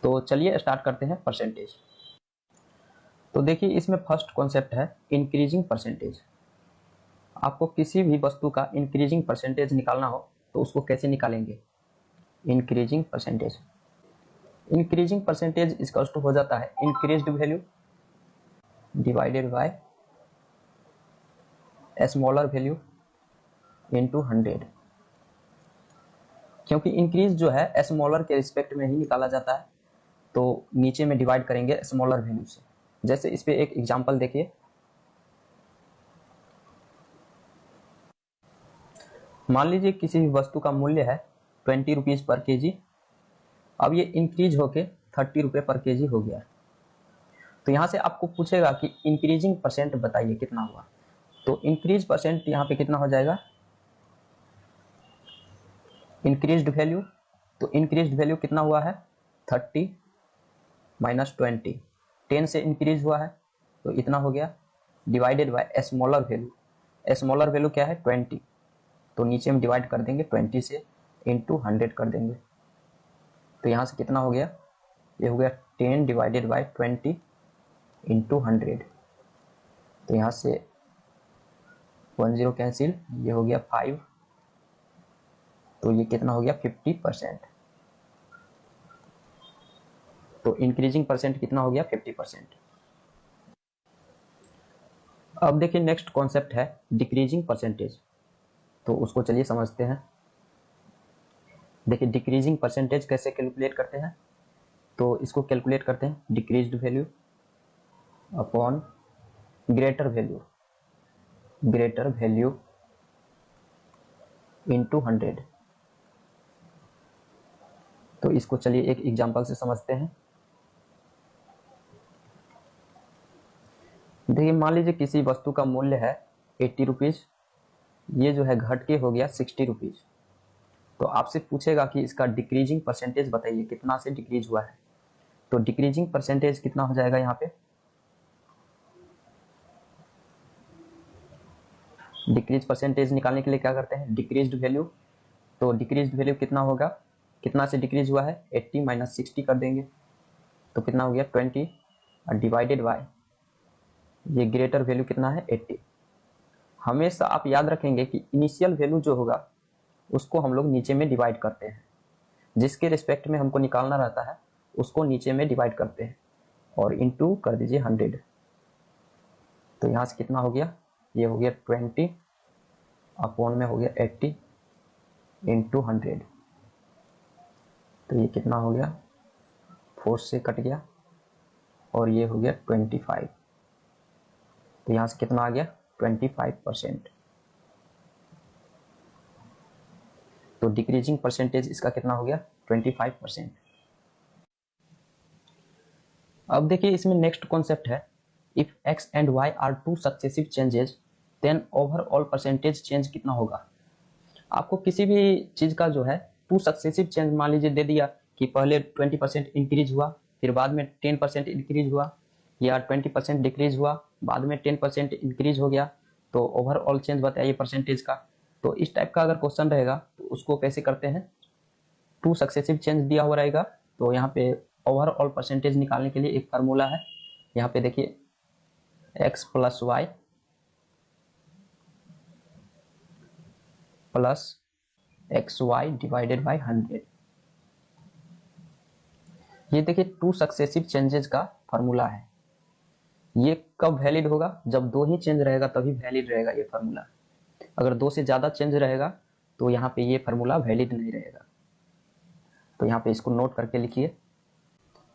तो चलिए स्टार्ट करते हैं परसेंटेज। तो देखिए इसमें फर्स्ट कॉन्सेप्ट है इंक्रीजिंग परसेंटेज। आपको किसी भी वस्तु का इंक्रीजिंग परसेंटेज निकालना हो तो उसको कैसे निकालेंगे? Increasing percentage. इंक्रीजिंग परसेंटेज इसका हो जाता है increased value divided by smaller value into 100। क्योंकि इंक्रीज जो है स्मॉलर के रिस्पेक्ट में ही निकाला जाता है, तो नीचे में डिवाइड करेंगे स्मॉलर वैल्यू से। जैसे इस पे एक एग्जांपल देखिए, मान लीजिए किसी भी वस्तु का मूल्य है 20 रुपीज पर केजी। अब ये इंक्रीज होके 30 रुपये पर केजी हो गया। तो यहां से आपको पूछेगा कि इंक्रीजिंग परसेंट बताइए कितना हुआ। तो इंक्रीज परसेंट यहाँ पे कितना हो जाएगा? Increased value. तो इंक्रीज्ड वैल्यू कितना हुआ है? 30 माइनस 20। 10 से इंक्रीज हुआ है तो इतना हो गया, divided by smaller value. Smaller value क्या है? 20। तो नीचे में डिवाइड कर देंगे 20 से, इंटू 100 कर देंगे। तो यहाँ से कितना हो गया? ये हो गया 10 डिवाइडेड बाय 20 इंटू 100। तो यहाँ से 10 कैंसिल, ये हो गया 5। तो ये कितना हो गया? 50%। तो इंक्रीजिंग परसेंट कितना हो गया? 50%। अब देखिए नेक्स्ट कॉन्सेप्ट है डिक्रीजिंग परसेंटेज। तो उसको चलिए समझते हैं। देखिए डिक्रीजिंग परसेंटेज कैसे कैलकुलेट करते हैं? तो इसको कैलकुलेट करते हैं decreased value upon greater value into 100। तो इसको चलिए एक एग्जांपल से समझते हैं। देखिए मान लीजिए किसी वस्तु का मूल्य है 80 रुपीज, ये जो है घट के हो गया 60 रुपीज। तो आपसे पूछेगा कि इसका डिक्रीजिंग परसेंटेज बताइए कितना से डिक्रीज हुआ है। तो डिक्रीजिंग परसेंटेज कितना हो जाएगा यहाँ पे? डिक्रीज परसेंटेज निकालने के लिए क्या करते हैं? Decreased value. तो डिक्रीज्ड वैल्यू कितना होगा? कितना से डिक्रीज हुआ है? 80 माइनस 60 कर देंगे। तो कितना हो गया? 20 और डिवाइडेड बाय ये ग्रेटर वैल्यू कितना है? 80। हमेशा आप याद रखेंगे कि इनिशियल वैल्यू जो होगा उसको हम लोग नीचे में डिवाइड करते हैं। जिसके रिस्पेक्ट में हमको निकालना रहता है उसको नीचे में डिवाइड करते हैं और इंटू कर दीजिए 100। तो यहाँ से कितना हो गया? ये हो गया 20 अपॉन में हो गया 80 इंटू 100। तो ये कितना हो गया? 4 से कट गया और ये हो गया 25। तो यहाँ से कितना आ गया? 25%। तो डिक्रीजिंग परसेंटेज इसका कितना हो गया? 25%। अब देखिए इसमें नेक्स्ट कॉन्सेप्ट है if x and y are two successive changes then overall percentage change कितना होगा। आपको किसी भी चीज का जो है टू सक्सेसिव चेंज मान लीजिए दे दिया कि पहले 20% इंक्रीज हुआ, फिर बाद में 10% इंक्रीज हुआ, या 20% डिक्रीज हुआ, बाद में 10% इंक्रीज हो गया। तो ओवरऑल चेंज बताइए परसेंटेज का। तो इस टाइप का अगर क्वेश्चन रहेगा तो उसको कैसे करते हैं? टू सक्सेसिव चेंज दिया हुआ रहेगा तो यहाँ पे ओवरऑल परसेंटेज निकालने के लिए एक फार्मूला है। यहाँ पे देखिए x plus y plus x y divided by 100। ये देखिए टू सक्सेसिव चेंजेस का फार्मूला है। ये कब वैलिड होगा? जब दो ही चेंज रहेगा तभी वैलिड रहेगा ये फार्मूला। अगर दो से ज्यादा चेंज रहेगा तो यहाँ पे ये फार्मूला वैलिड नहीं रहेगा। तो यहाँ पे इसको नोट करके लिखिए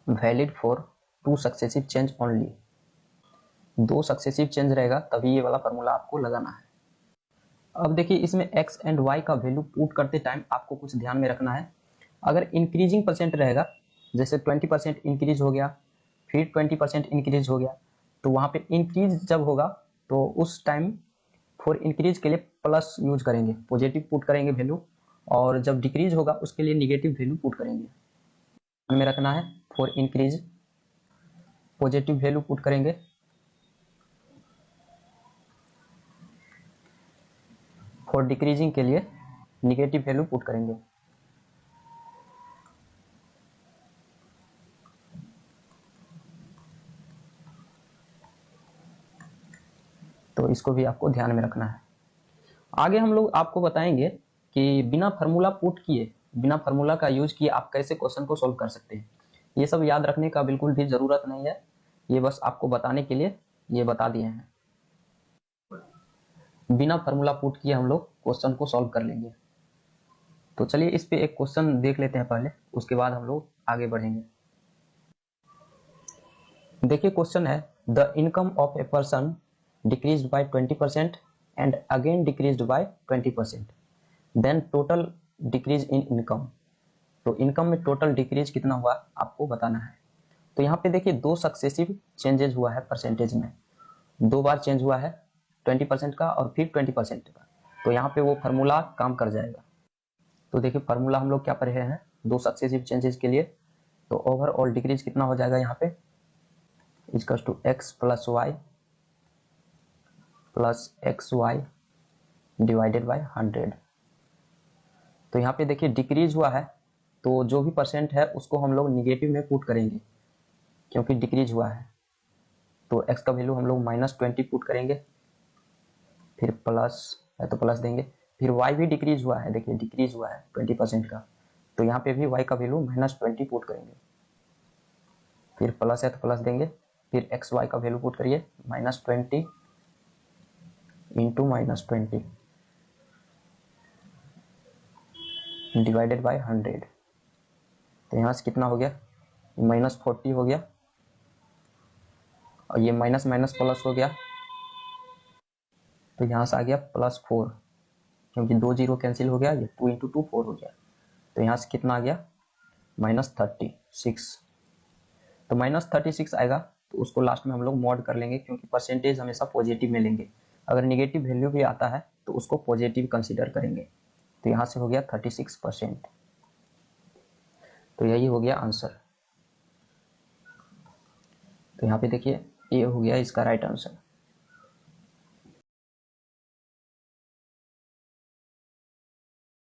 valid for two successive change only. दो सक्सेसिव चेंज रहेगा तभी ये वाला फार्मूला आपको लगाना है। अब देखिए इसमें x एंड y का वैल्यू पुट करते टाइम आपको कुछ ध्यान में रखना है। अगर इंक्रीजिंग परसेंट रहेगा, जैसे 20% इंक्रीज हो गया, फिर 20% इंक्रीज हो गया, तो वहां पे इंक्रीज जब होगा तो उस टाइम फॉर इंक्रीज के लिए प्लस यूज करेंगे, पॉजिटिव पुट करेंगे वैल्यू। और जब डिक्रीज होगा उसके लिए निगेटिव वैल्यू पुट करेंगे। हमें रखना है for increase positive value put करेंगे, फॉर डिक्रीजिंग के लिए निगेटिव वैल्यू पुट करेंगे। तो इसको भी आपको ध्यान में रखना है। आगे हम लोग आपको बताएंगे कि बिना फार्मूला पुट किए, बिना फार्मूला का यूज किए आप कैसे क्वेश्चन को सोल्व कर सकते हैं। ये सब याद रखने का बिल्कुल भी जरूरत नहीं है, ये बस आपको बताने के लिए ये बता दिए हैं। बिना फार्मूला पुट किए हम लोग क्वेश्चन को सॉल्व कर लेंगे। तो चलिए इस पे एक क्वेश्चन देख लेते हैं पहले, उसके बाद हम लोग आगे बढ़ेंगे। देखिए क्वेश्चन है, the income of a person decreased by 20% and again decreased by 20%, then total decrease in income. तो इनकम में टोटल डिक्रीज कितना हुआ आपको बताना है। तो यहाँ पे देखिए दो सक्सेसिव चेंजेस हुआ है परसेंटेज में, दो बार चेंज हुआ है 20% का और फिर 20% का। तो यहाँ पे वो फार्मूला काम कर जाएगा। तो देखिए फार्मूला हम लोग क्या पढ़े हैं दो सक्सेसिव चेंजेस के लिए। तो ओवरऑल डिक्रीज कितना हो जाएगा यहाँ पे, equals to x plus y divided by 100। तो यहाँ पे देखिए डिक्रीज हुआ है, तो जो भी परसेंट है उसको हम लोग निगेटिव में पुट करेंगे क्योंकि डिक्रीज हुआ है। तो x का वैल्यू हम लोग -20 पुट करेंगे, फिर प्लस है तो प्लस देंगे, फिर y भी डिक्रीज हुआ है, देखिए डिक्रीज हुआ है 20% का, तो यहाँ पे भी y का वैल्यू -20 पुट करेंगे, फिर प्लस है तो प्लस देंगे, फिर xy का वैल्यू पुट करिए -20 इंटू -20 डिवाइडेड बाय 100। तो यहाँ से कितना हो गया, -40 हो गया और ये माइनस माइनस प्लस हो गया, तो यहाँ से आ गया +4 क्योंकि 2 0 कैंसिल हो गया, ये 2 इंटू 2 4 हो गया। तो यहाँ से कितना आ गया -36। तो -36 आएगा, तो उसको लास्ट में हम लोग मॉड कर लेंगे क्योंकि परसेंटेज हमेशा पॉजिटिव में लेंगे। अगर निगेटिव वैल्यू भी आता है तो उसको पॉजिटिव कंसीडर करेंगे। तो यहाँ से हो गया 36%। तो यही हो गया आंसर। तो यहाँ पे देखिए ये हो गया इसका राइट आंसर।